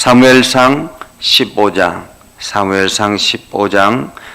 사무엘상 15장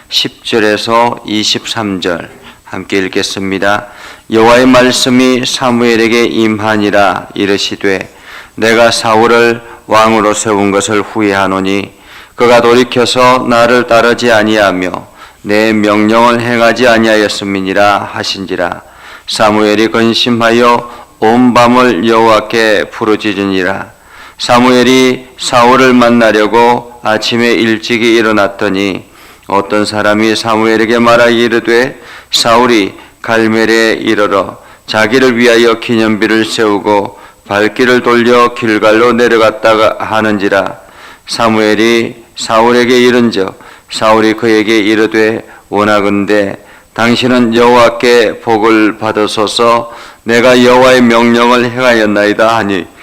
10절에서 23절 함께 읽겠습니다. 여호와의 말씀이 사무엘에게 임하니라. 이르시되 내가 사울을 왕으로 세운 것을 후회하노니 그가 돌이켜서 나를 따르지 아니하며 내 명령을 행하지 아니하였음이니라 하신지라. 사무엘이 근심하여 온 밤을 여호와께 부르짖으니라. 사무엘이 사울을 만나려고 아침에 일찍이 일어났더니 어떤 사람이 사무엘에게 말하여 이르되 사울이 갈멜에 이르러 자기를 위하여 기념비를 세우고 발길을 돌려 길갈로 내려갔다가 하는지라. 사무엘이 사울에게 이른즉 사울이 그에게 이르되 원하건대 당신은 여호와께 복을 받으소서. 내가 여호와의 명령을 행하였나이다 하니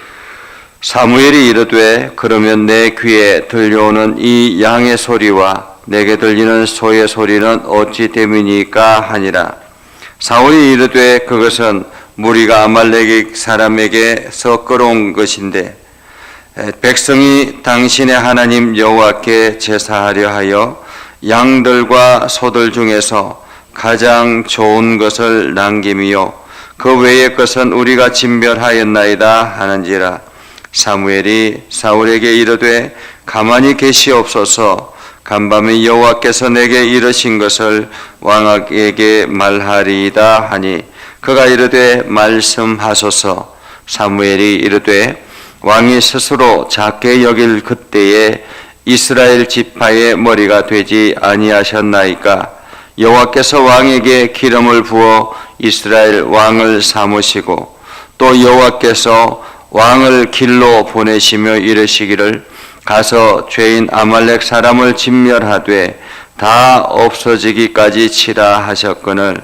사무엘이 이르되 그러면 내 귀에 들려오는 이 양의 소리와 내게 들리는 소의 소리는 어찌 됨이니까 하니라. 사울이 이르되 그것은 무리가 아말렉 사람에게서 끌어온 것인데 백성이 당신의 하나님 여호와께 제사하려 하여 양들과 소들 중에서 가장 좋은 것을 남김이요 그 외의 것은 우리가 진멸하였나이다 하는지라. 사무엘이 사울에게 이르되 가만히 계시옵소서. 간밤에 여호와께서 내게 이르신 것을 왕에게 말하리이다 하니 그가 이르되 말씀하소서. 사무엘이 이르되 왕이 스스로 작게 여길 그때에 이스라엘 지파의 머리가 되지 아니하셨나이까. 여호와께서 왕에게 기름을 부어 이스라엘 왕을 삼으시고 또 여호와께서 왕을 길로 보내시며 이르시기를 가서 죄인 아말렉 사람을 진멸하되 다 없어지기까지 치라 하셨거늘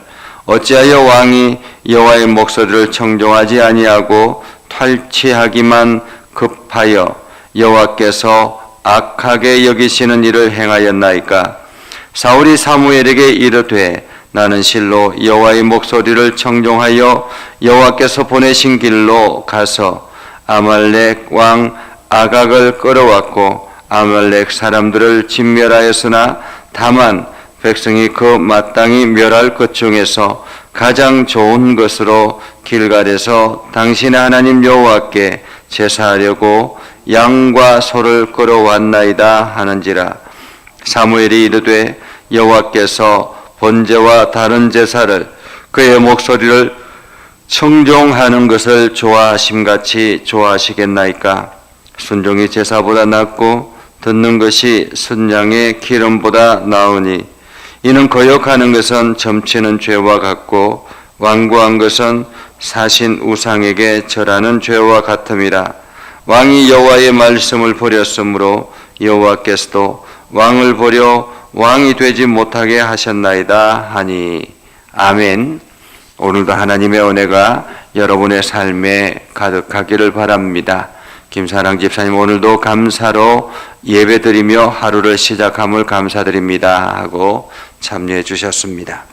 어찌하여 왕이 여호와의 목소리를 청종하지 아니하고 탈취하기만 급하여 여호와께서 악하게 여기시는 일을 행하였나이까. 사울이 사무엘에게 이르되 나는 실로 여호와의 목소리를 청종하여 여호와께서 보내신 길로 가서 아말렉 왕 아각을 끌어왔고 아말렉 사람들을 진멸하였으나 다만 백성이 그 마땅히 멸할 것 중에서 가장 좋은 것으로 길갈에서 당신의 하나님 여호와께 제사하려고 양과 소를 끌어왔나이다 하는지라. 사무엘이 이르되 여호와께서 번제와 다른 제사를 그의 목소리를 청종하는 것을 좋아하심같이 좋아하시겠나이까. 순종이 제사보다 낫고 듣는 것이 순양의 기름보다 나으니 이는 거역하는 것은 점치는 죄와 같고 완고한 것은 사신 우상에게 절하는 죄와 같음이라. 왕이 여호와의 말씀을 버렸으므로 여호와께서도 왕을 버려 왕이 되지 못하게 하셨나이다 하니. 아멘. 오늘도 하나님의 은혜가 여러분의 삶에 가득하기를 바랍니다. 김사랑 집사님 오늘도 감사로 예배드리며 하루를 시작함을 감사드립니다 하고 참여해 주셨습니다.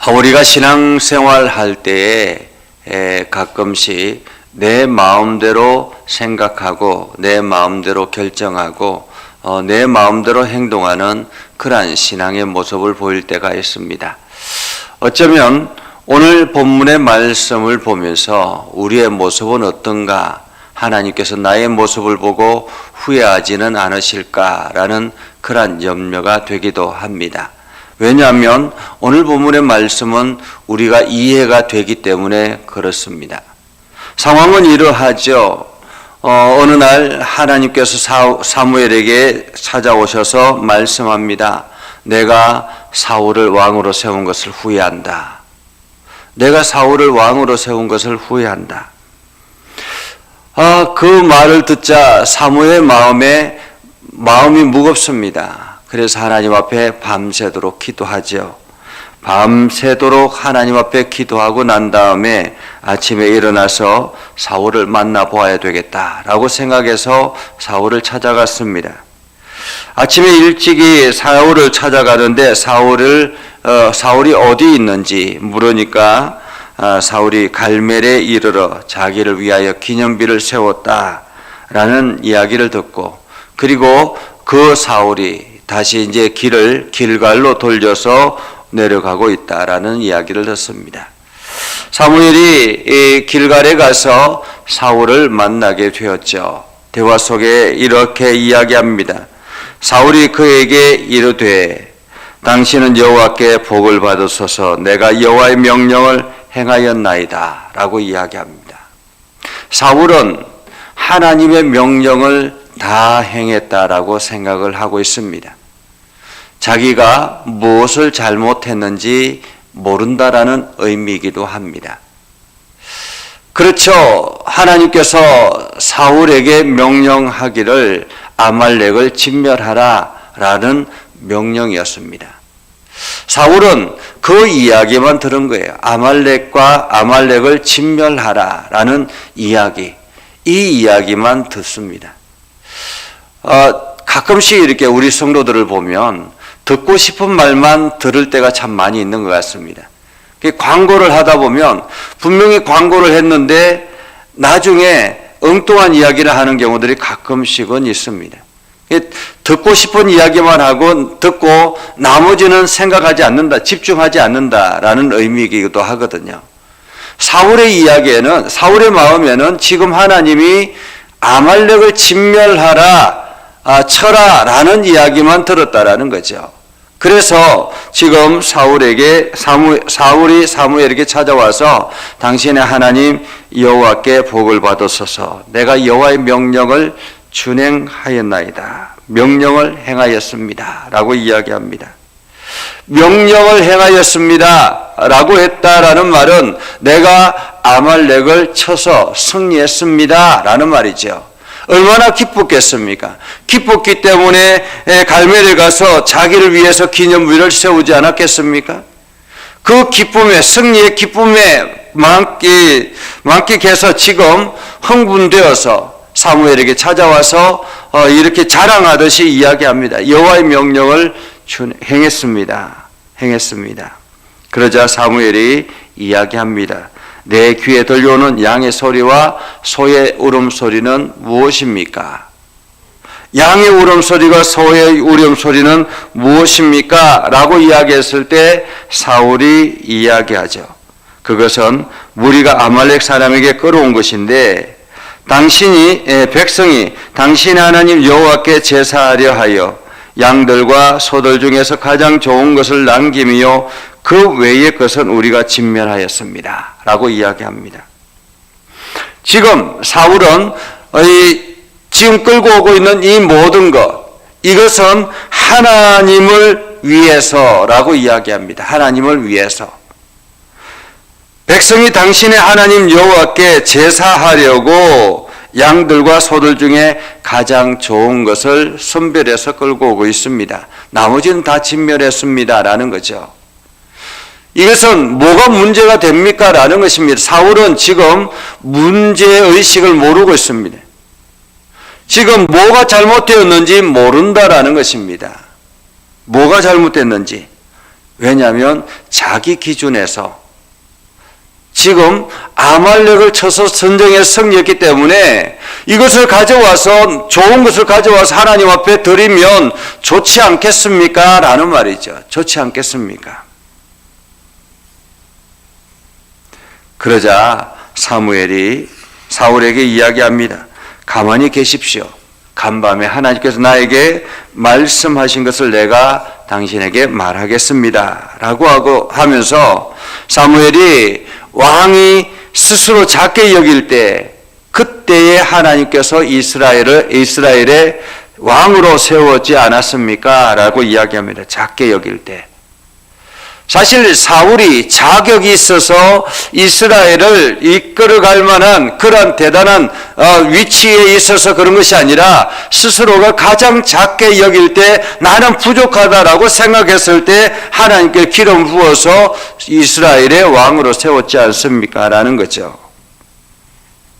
우리가 신앙생활 할 때에 가끔씩 내 마음대로 생각하고 내 마음대로 결정하고 내 마음대로 행동하는 그러한 신앙의 모습을 보일 때가 있습니다. 어쩌면 오늘 본문의 말씀을 보면서 우리의 모습은 어떤가, 하나님께서 나의 모습을 보고 후회하지는 않으실까라는 그런 염려가 되기도 합니다. 왜냐하면 오늘 본문의 말씀은 우리가 이해가 되기 때문에 그렇습니다. 상황은 이러하죠. 어느 날 하나님께서 사무엘에게 찾아오셔서 말씀합니다. 내가 사울을 왕으로 세운 것을 후회한다. 내가 사울을 왕으로 세운 것을 후회한다. 그 말을 듣자 사무엘의 마음이 무겁습니다. 그래서 하나님 앞에 밤새도록 기도하죠. 밤새도록 하나님 앞에 기도하고 난 다음에 아침에 일어나서 사울을 만나보아야 되겠다라고 생각해서 사울을 찾아갔습니다. 아침에 일찍이 사울을 찾아가는데 사울이 어디 있는지 물으니까 사울이 갈멜에 이르러 자기를 위하여 기념비를 세웠다 라는 이야기를 듣고, 그리고 그 사울이 다시 이제 길을 길갈로 돌려서 내려가고 있다라는 이야기를 듣습니다. 사무엘이 이 길갈에 가서 사울을 만나게 되었죠. 대화 속에 이렇게 이야기합니다. 사울이 그에게 이르되 당신은 여호와께 복을 받으소서 내가 여호와의 명령을 행하였나이다 라고 이야기합니다. 사울은 하나님의 명령을 다 행했다라고 생각을 하고 있습니다. 자기가 무엇을 잘못했는지 모른다라는 의미이기도 합니다. 그렇죠. 하나님께서 사울에게 명령하기를 아말렉을 진멸하라라는 명령이었습니다. 사울은 그 이야기만 들은 거예요. 아말렉을 진멸하라라는 이야기, 이 이야기만 듣습니다. 가끔씩 이렇게 우리 성도들을 보면 듣고 싶은 말만 들을 때가 참 많이 있는 것 같습니다. 광고를 하다 보면 분명히 광고를 했는데 나중에 엉뚱한 이야기를 하는 경우들이 가끔씩은 있습니다. 듣고 싶은 이야기만 하고 듣고 나머지는 생각하지 않는다, 집중하지 않는다라는 의미이기도 하거든요. 사울의 이야기에는, 사울의 마음에는 지금 하나님이 아말렉을 진멸하라, 쳐라라는 이야기만 들었다라는 거죠. 그래서 지금 사울이 사무엘에게 찾아와서 당신의 하나님 여호와께 복을 받으소서 내가 여호와의 명령을 준행하였나이다. 명령을 행하였습니다. 라고 이야기합니다. 명령을 행하였습니다. 라고 했다라는 말은 내가 아말렉을 쳐서 승리했습니다. 라는 말이죠. 얼마나 기뻤겠습니까? 기뻤기 때문에 갈멜에 가서 자기를 위해서 기념비를 세우지 않았겠습니까? 그 기쁨에, 승리의 기쁨에 만끽해서 지금 흥분되어서 사무엘에게 찾아와서 이렇게 자랑하듯이 이야기합니다. 여호와의 명령을 행했습니다. 그러자 사무엘이 이야기합니다. 내 귀에 들려오는 양의 소리와 소의 울음소리는 무엇입니까? 양의 울음소리가 소의 울음소리는 무엇입니까? 라고 이야기했을 때 사울이 이야기하죠. 그것은 무리가 아말렉 사람에게 끌어온 것인데 백성이 당신의 하나님 여호와께 제사하려 하여 양들과 소들 중에서 가장 좋은 것을 남기며 그 외의 것은 우리가 진멸하였습니다. 라고 이야기합니다. 지금 사울은 지금 끌고 오고 있는 이 모든 것, 이것은 하나님을 위해서라고 이야기합니다. 하나님을 위해서. 백성이 당신의 하나님 여호와께 제사하려고 양들과 소들 중에 가장 좋은 것을 선별해서 끌고 오고 있습니다. 나머지는 다 진멸했습니다. 라는 거죠. 이것은 뭐가 문제가 됩니까? 라는 것입니다. 사울은 지금 문제의식을 모르고 있습니다. 지금 뭐가 잘못되었는지 모른다라는 것입니다. 뭐가 잘못됐는지. 왜냐하면 자기 기준에서 지금 아말렉을 쳐서 전쟁에 승리했기 때문에 이것을 가져와서 좋은 것을 가져와서 하나님 앞에 드리면 좋지 않겠습니까? 라는 말이죠. 좋지 않겠습니까? 그러자 사무엘이 사울에게 이야기합니다. 가만히 계십시오. 간밤에 하나님께서 나에게 말씀하신 것을 내가 당신에게 말하겠습니다. 라고 하면서 사무엘이 왕이 스스로 작게 여길 때 그때에 하나님께서 이스라엘의 왕으로 세웠지 않았습니까? 라고 이야기합니다. 작게 여길 때. 사실 사울이 자격이 있어서 이스라엘을 이끌어갈 만한 그런 대단한 위치에 있어서 그런 것이 아니라 스스로가 가장 작게 여길 때 나는 부족하다라고 생각했을 때 하나님께 기름 부어서 이스라엘의 왕으로 세웠지 않습니까? 라는 거죠.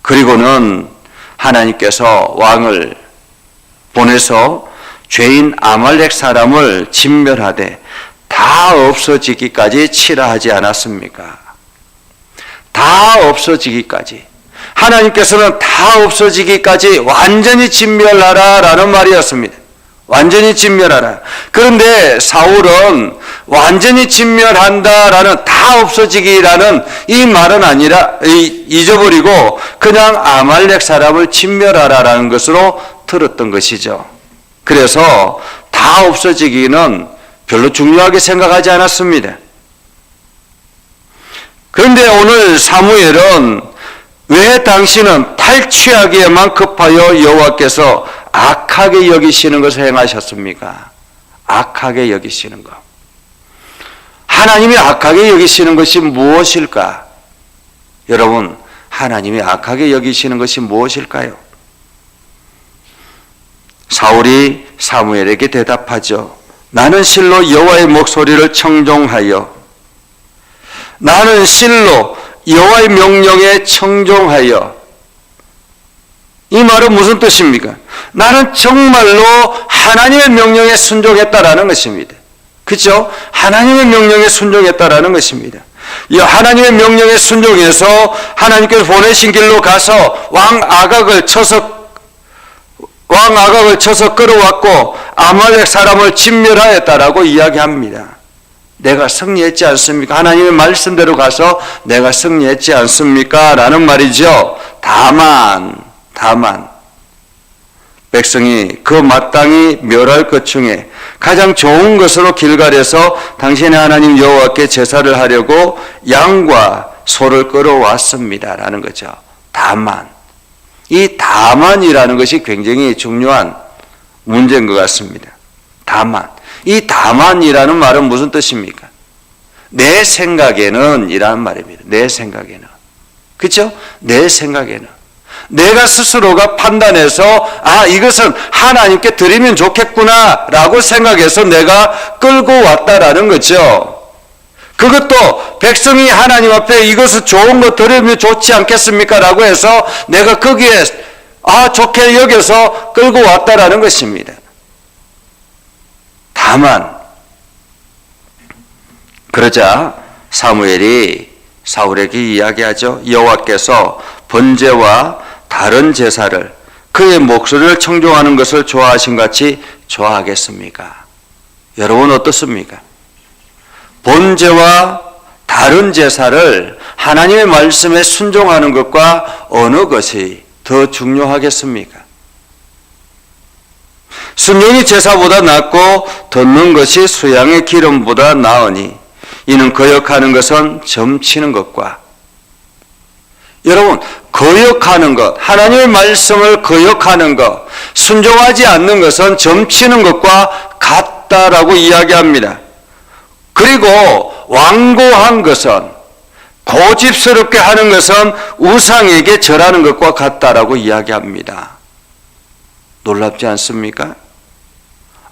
그리고는 하나님께서 왕을 보내서 죄인 아말렉 사람을 진멸하되 다 없어지기까지 치라 하지 않았습니까? 다 없어지기까지. 하나님께서는 다 없어지기까지 완전히 진멸하라 라는 말이었습니다. 완전히 진멸하라. 그런데 사울은 완전히 진멸한다라는, 다 없어지기라는 이 말은 아니라 잊어버리고 그냥 아말렉 사람을 진멸하라라는 것으로 들었던 것이죠. 그래서 다 없어지기는 별로 중요하게 생각하지 않았습니다. 그런데 오늘 사무엘은 왜 당신은 탈취하기에만 급하여 여호와께서 악하게 여기시는 것을 행하셨습니까? 악하게 여기시는 것. 하나님이 악하게 여기시는 것이 무엇일까? 여러분, 하나님이 악하게 여기시는 것이 무엇일까요? 사울이 사무엘에게 대답하죠. 나는 실로 여호와의 목소리를 청종하여, 나는 실로 여호와의 명령에 청종하여. 이 말은 무슨 뜻입니까? 나는 정말로 하나님의 명령에 순종했다라는 것입니다. 그렇죠? 하나님의 명령에 순종했다라는 것입니다. 이 하나님의 명령에 순종해서 하나님께서 보내신 길로 가서 왕 아각을 쳐서 끌어왔고 아말렉 사람을 진멸하였다라고 이야기합니다. 내가 승리했지 않습니까? 하나님의 말씀대로 가서 내가 승리했지 않습니까? 라는 말이죠. 다만 백성이 그 마땅히 멸할 것 중에 가장 좋은 것으로 길갈에서 당신의 하나님 여호와께 제사를 하려고 양과 소를 끌어왔습니다 라는 거죠. 다만, 이 다만이라는 것이 굉장히 중요한 문제인 것 같습니다. 다만, 이 다만이라는 말은 무슨 뜻입니까? 내 생각에는 이라는 말입니다. 내 생각에는. 그렇죠? 내 생각에는. 내가 스스로가 판단해서 이것은 하나님께 드리면 좋겠구나 라고 생각해서 내가 끌고 왔다라는 거죠. 그것도 백성이 하나님 앞에 이것을 좋은 거 드리면 좋지 않겠습니까? 라고 해서 내가 거기에 좋게 여겨서 끌고 왔다라는 것입니다. 다만 그러자 사무엘이 사울에게 이야기하죠. 여호와께서 번제와 다른 제사를 그의 목소리를 청종하는 것을 좋아하신 같이 좋아하겠습니까? 여러분 어떻습니까? 번제와 다른 제사를 하나님의 말씀에 순종하는 것과 어느 것이 더 중요하겠습니까? 순종이 제사보다 낫고 듣는 것이 수양의 기름보다 나으니 이는 거역하는 것은 점치는 것과, 여러분 거역하는 것, 하나님의 말씀을 거역하는 것, 순종하지 않는 것은 점치는 것과 같다라고 이야기합니다. 그리고 완고한 것은, 고집스럽게 하는 것은 우상에게 절하는 것과 같다라고 이야기합니다. 놀랍지 않습니까?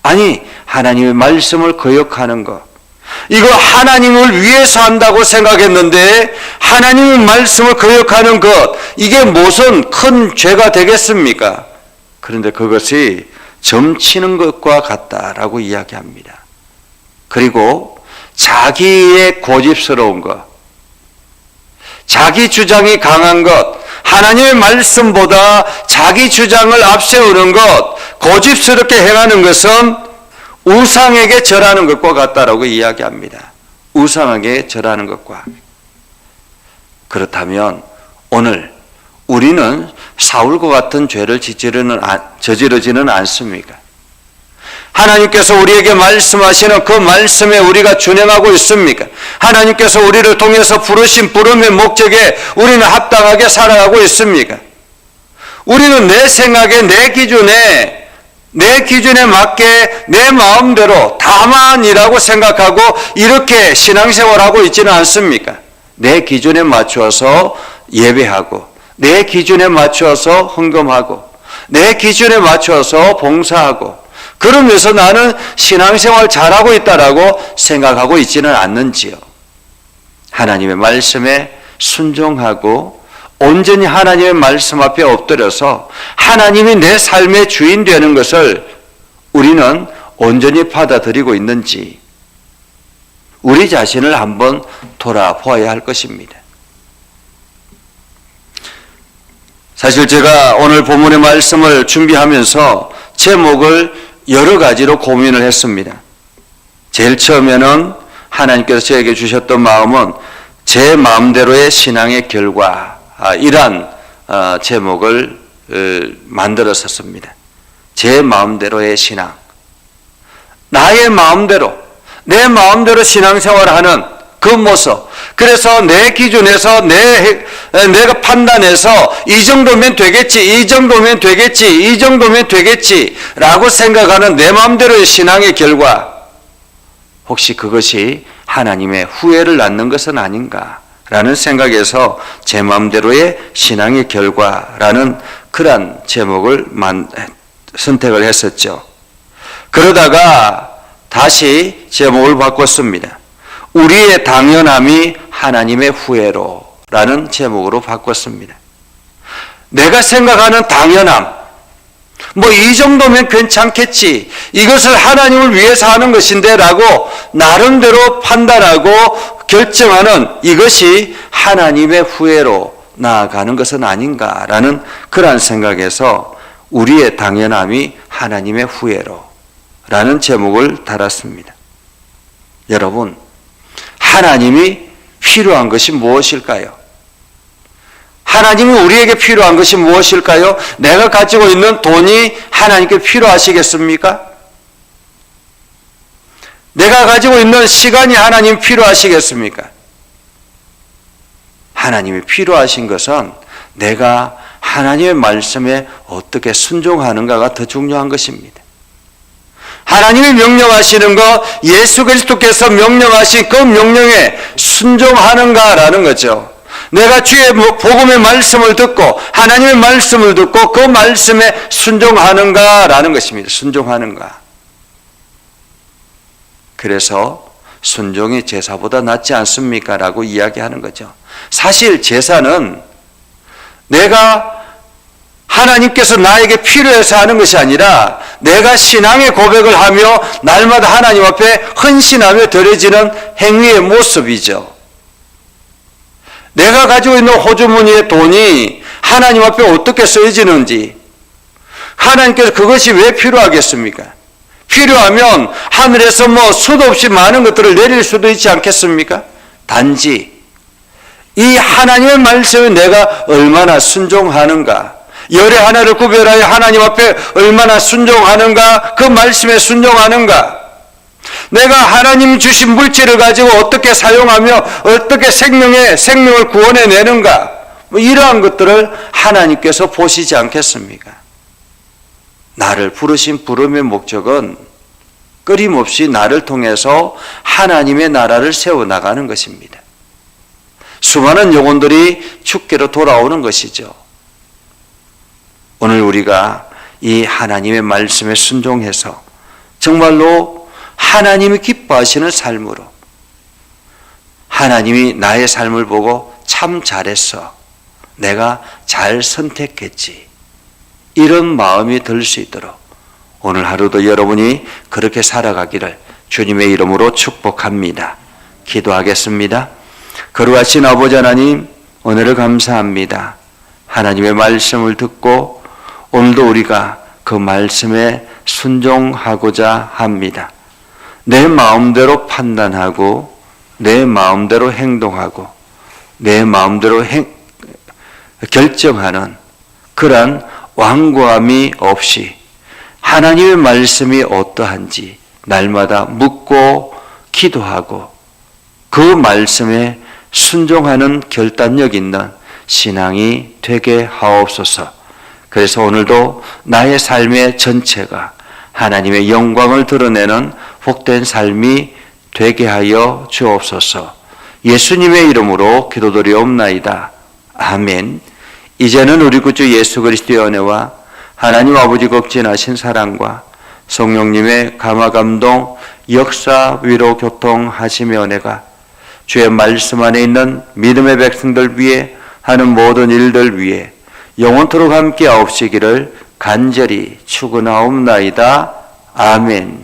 아니, 하나님의 말씀을 거역하는 것, 이거 하나님을 위해서 한다고 생각했는데 하나님의 말씀을 거역하는 것, 이게 무슨 큰 죄가 되겠습니까? 그런데 그것이 점치는 것과 같다라고 이야기합니다. 그리고 자기의 고집스러운 것, 자기 주장이 강한 것, 하나님의 말씀보다 자기 주장을 앞세우는 것, 고집스럽게 행하는 것은 우상에게 절하는 것과 같다라고 이야기합니다. 우상에게 절하는 것과. 그렇다면 오늘 우리는 사울과 같은 죄를 저지르지는 않습니까? 하나님께서 우리에게 말씀하시는 그 말씀에 우리가 준행하고 있습니까? 하나님께서 우리를 통해서 부르신 부름의 목적에 우리는 합당하게 살아가고 있습니까? 우리는 내 생각에, 내 기준에 맞게 내 마음대로 다만이라고 생각하고 이렇게 신앙생활하고 있지는 않습니까? 내 기준에 맞추어서 예배하고, 내 기준에 맞추어서 헌금하고, 내 기준에 맞추어서 봉사하고, 그러면서 나는 신앙생활 잘하고 있다라고 생각하고 있지는 않는지요. 하나님의 말씀에 순종하고 온전히 하나님의 말씀 앞에 엎드려서 하나님이 내 삶의 주인 되는 것을 우리는 온전히 받아들이고 있는지 우리 자신을 한번 돌아보아야 할 것입니다. 사실 제가 오늘 본문의 말씀을 준비하면서 제목을 여러 가지로 고민을 했습니다. 제일 처음에는 하나님께서 저에게 주셨던 마음은 제 마음대로의 신앙의 결과, 이란 제목을 만들었었습니다. 제 마음대로의 신앙. 나의 마음대로, 내 마음대로 신앙생활하는 그 모습. 그래서 내 기준에서 내가 판단해서 이 정도면 되겠지, 이 정도면 되겠지, 이 정도면 되겠지 라고 생각하는 내 마음대로의 신앙의 결과, 혹시 그것이 하나님의 후회를 낳는 것은 아닌가라는 생각에서 제 마음대로의 신앙의 결과라는 그러한 제목을 선택을 했었죠. 그러다가 다시 제목을 바꿨습니다. 우리의 당연함이 하나님의 후회로라는 제목으로 바꿨습니다. 내가 생각하는 당연함, 이 정도면 괜찮겠지, 이것을 하나님을 위해서 하는 것인데 라고 나름대로 판단하고 결정하는 이것이 하나님의 후회로 나아가는 것은 아닌가라는 그러한 생각에서 우리의 당연함이 하나님의 후회로 라는 제목을 달았습니다. 여러분, 하나님이 필요한 것이 무엇일까요? 하나님이 우리에게 필요한 것이 무엇일까요? 내가 가지고 있는 돈이 하나님께 필요하시겠습니까? 내가 가지고 있는 시간이 하나님 필요하시겠습니까? 하나님이 필요하신 것은 내가 하나님의 말씀에 어떻게 순종하는가가 더 중요한 것입니다. 하나님이 명령하시는 것, 예수 그리스도께서 명령하신 그 명령에 순종하는가라는 거죠. 내가 주의 복음의 말씀을 듣고 하나님의 말씀을 듣고 그 말씀에 순종하는가라는 것입니다. 순종하는가. 그래서 순종이 제사보다 낫지 않습니까? 라고 이야기하는 거죠. 사실 제사는 내가 하나님께서 나에게 필요해서 하는 것이 아니라 내가 신앙의 고백을 하며 날마다 하나님 앞에 헌신하며 드려지는 행위의 모습이죠. 내가 가지고 있는 호주머니의 돈이 하나님 앞에 어떻게 쓰여지는지, 하나님께서 그것이 왜 필요하겠습니까? 필요하면 하늘에서 수도 없이 많은 것들을 내릴 수도 있지 않겠습니까? 단지 이 하나님의 말씀에 내가 얼마나 순종하는가, 열의 하나를 구별하여 하나님 앞에 얼마나 순종하는가, 그 말씀에 순종하는가, 내가 하나님 주신 물질을 가지고 어떻게 사용하며 어떻게 생명을 구원해내는가, 이러한 것들을 하나님께서 보시지 않겠습니까? 나를 부르신 부름의 목적은 끊임없이 나를 통해서 하나님의 나라를 세워나가는 것입니다. 수많은 영혼들이 죽게로 돌아오는 것이죠. 오늘 우리가 이 하나님의 말씀에 순종해서 정말로 하나님이 기뻐하시는 삶으로, 하나님이 나의 삶을 보고 참 잘했어, 내가 잘 선택했지, 이런 마음이 들 수 있도록 오늘 하루도 여러분이 그렇게 살아가기를 주님의 이름으로 축복합니다. 기도하겠습니다. 거룩하신 아버지 하나님, 오늘을 감사합니다. 하나님의 말씀을 듣고 오늘도 우리가 그 말씀에 순종하고자 합니다. 내 마음대로 판단하고 내 마음대로 행동하고 내 마음대로 결정하는 그러한 완고함이 없이 하나님의 말씀이 어떠한지 날마다 묻고 기도하고 그 말씀에 순종하는 결단력 있는 신앙이 되게 하옵소서. 그래서 오늘도 나의 삶의 전체가 하나님의 영광을 드러내는 복된 삶이 되게 하여 주옵소서. 예수님의 이름으로 기도드리옵나이다. 아멘. 이제는 우리 구주 예수 그리스도의 은혜와 하나님 아버지 극진하신 사랑과 성령님의 감화감동 역사 위로 교통하심의 은혜가 주의 말씀 안에 있는 믿음의 백성들 위해 하는 모든 일들 위해 영원토록 함께 하옵시기를 간절히 축원하옵나이다. 아멘.